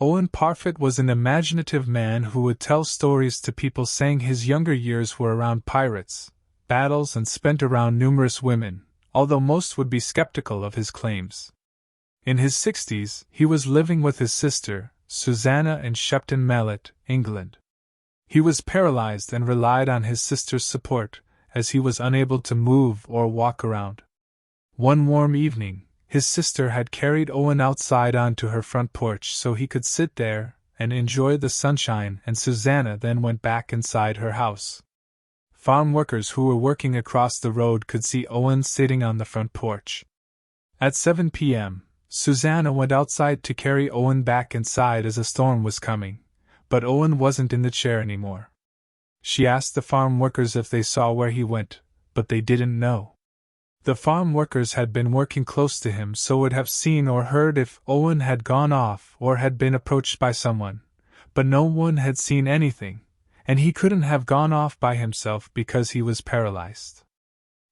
Owen Parry was an imaginative man who would tell stories to people, saying his younger years were around pirates, battles, and spent around numerous women, although most would be skeptical of his claims. In his 60s, he was living with his sister, Susanna, in Shepton Mallet, England. He was paralyzed and relied on his sister's support, as he was unable to move or walk around. One warm evening, his sister had carried Owen outside onto her front porch so he could sit there and enjoy the sunshine, and Susanna then went back inside her house. Farm workers who were working across the road could see Owen sitting on the front porch. At 7 p.m., Susanna went outside to carry Owen back inside as a storm was coming, but Owen wasn't in the chair anymore. She asked the farm workers if they saw where he went, but they didn't know. The farm workers had been working close to him, so would have seen or heard if Owen had gone off or had been approached by someone, but no one had seen anything, and he couldn't have gone off by himself because he was paralyzed.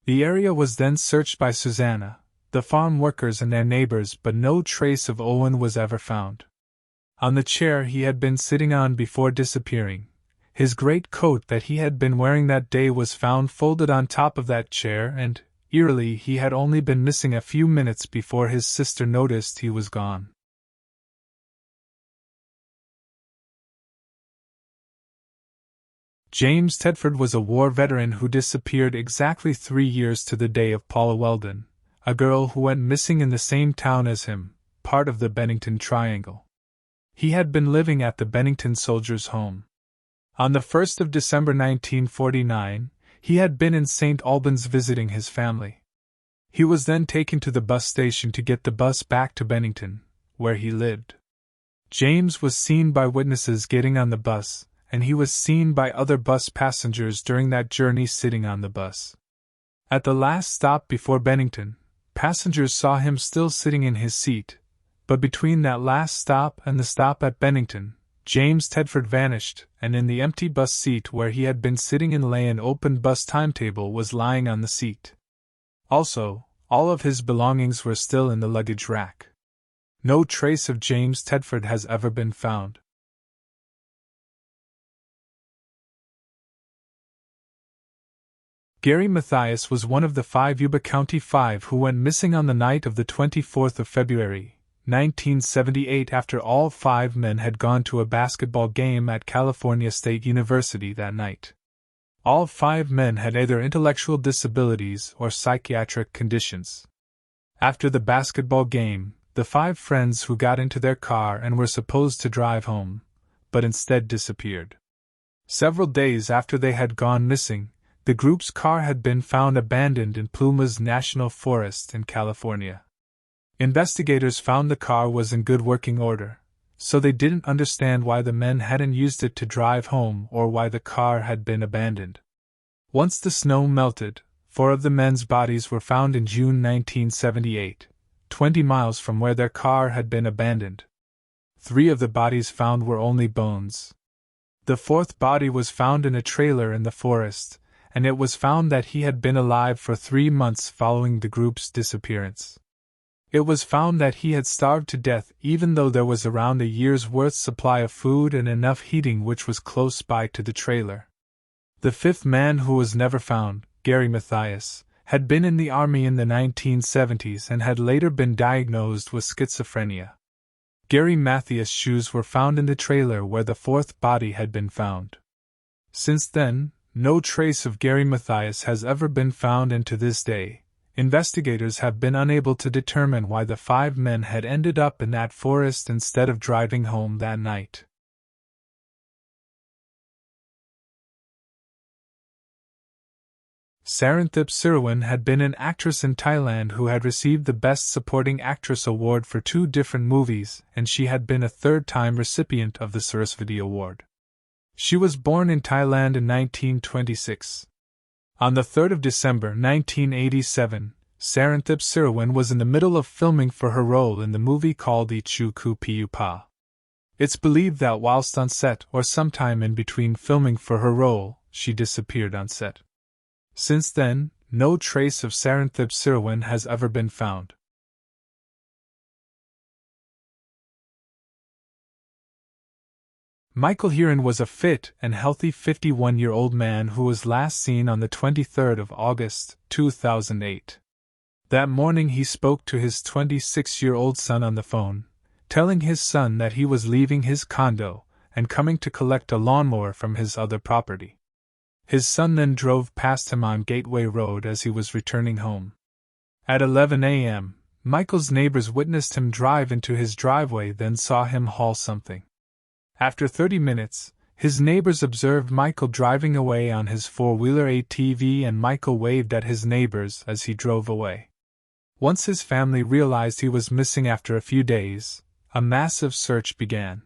The area was then searched by Susanna, the farm workers, and their neighbors, but no trace of Owen was ever found. On the chair he had been sitting on before disappearing, his great coat that he had been wearing that day was found folded on top of that chair, and, eerily, he had only been missing a few minutes before his sister noticed he was gone. James Tedford was a war veteran who disappeared exactly 3 years to the day of Paula Weldon, a girl who went missing in the same town as him, part of the Bennington Triangle. He had been living at the Bennington Soldiers' Home. On the 1st of December 1949, he had been in St. Albans visiting his family. He was then taken to the bus station to get the bus back to Bennington, where he lived. James was seen by witnesses getting on the bus, and he was seen by other bus passengers during that journey sitting on the bus. At the last stop before Bennington, passengers saw him still sitting in his seat, but between that last stop and the stop at Bennington, James Tedford vanished, and in the empty bus seat where he had been sitting lay an open bus timetable was lying on the seat. Also, all of his belongings were still in the luggage rack. No trace of James Tedford has ever been found. Gary Matthias was one of the 5 Yuba County 5 who went missing on the night of the 24th of February, 1978, after all 5 men had gone to a basketball game at California State University that night. All 5 men had either intellectual disabilities or psychiatric conditions. After the basketball game, the 5 friends who got into their car and were supposed to drive home, but instead disappeared. Several days after they had gone missing, the group's car had been found abandoned in Plumas National Forest in California. Investigators found the car was in good working order, so they didn't understand why the men hadn't used it to drive home or why the car had been abandoned. Once the snow melted, 4 of the men's bodies were found in June 1978, 20 miles from where their car had been abandoned. 3 of the bodies found were only bones. The 4th body was found in a trailer in the forest, and it was found that he had been alive for 3 months following the group's disappearance. It was found that he had starved to death even though there was around a year's worth supply of food and enough heating which was close by to the trailer. The 5th man who was never found, Gary Matthias, had been in the army in the 1970s and had later been diagnosed with schizophrenia. Gary Matthias' shoes were found in the trailer where the 4th body had been found. Since then, no trace of Gary Matthias has ever been found, and to this day, investigators have been unable to determine why the 5 men had ended up in that forest instead of driving home that night. Esther Sirwin had been an actress in Thailand who had received the Best Supporting Actress award for 2 different movies, and she had been a 3rd-time recipient of the Saraswati Award. She was born in Thailand in 1926. On the 3rd of December 1987, Esther Sirwin was in the middle of filming for her role in the movie called Ichu Ku Piu Pa. It's believed that whilst on set or sometime in between filming for her role, she disappeared on set. Since then, no trace of Esther Sirwin has ever been found. Michael Heeren was a fit and healthy 51-year-old man who was last seen on the 23rd of August, 2008. That morning he spoke to his 26-year-old son on the phone, telling his son that he was leaving his condo and coming to collect a lawnmower from his other property. His son then drove past him on Gateway Road as he was returning home. At 11 a.m., Michael's neighbors witnessed him drive into his driveway, then saw him haul something. After 30 minutes, his neighbors observed Michael driving away on his four-wheeler ATV, and Michael waved at his neighbors as he drove away. Once his family realized he was missing after a few days, a massive search began.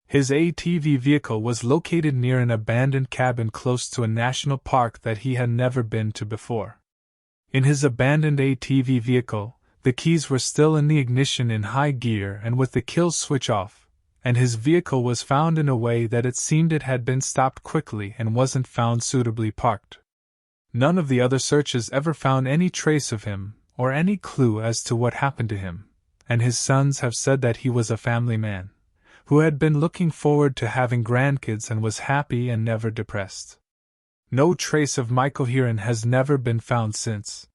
His ATV vehicle was located near an abandoned cabin close to a national park that he had never been to before. In his abandoned ATV vehicle, the keys were still in the ignition in high gear and with the kill switch off, and his vehicle was found in a way that it seemed it had been stopped quickly and wasn't found suitably parked. None of the other searches ever found any trace of him, or any clue as to what happened to him, and his sons have said that he was a family man, who had been looking forward to having grandkids and was happy and never depressed. No trace of Michael Heeren has never been found since.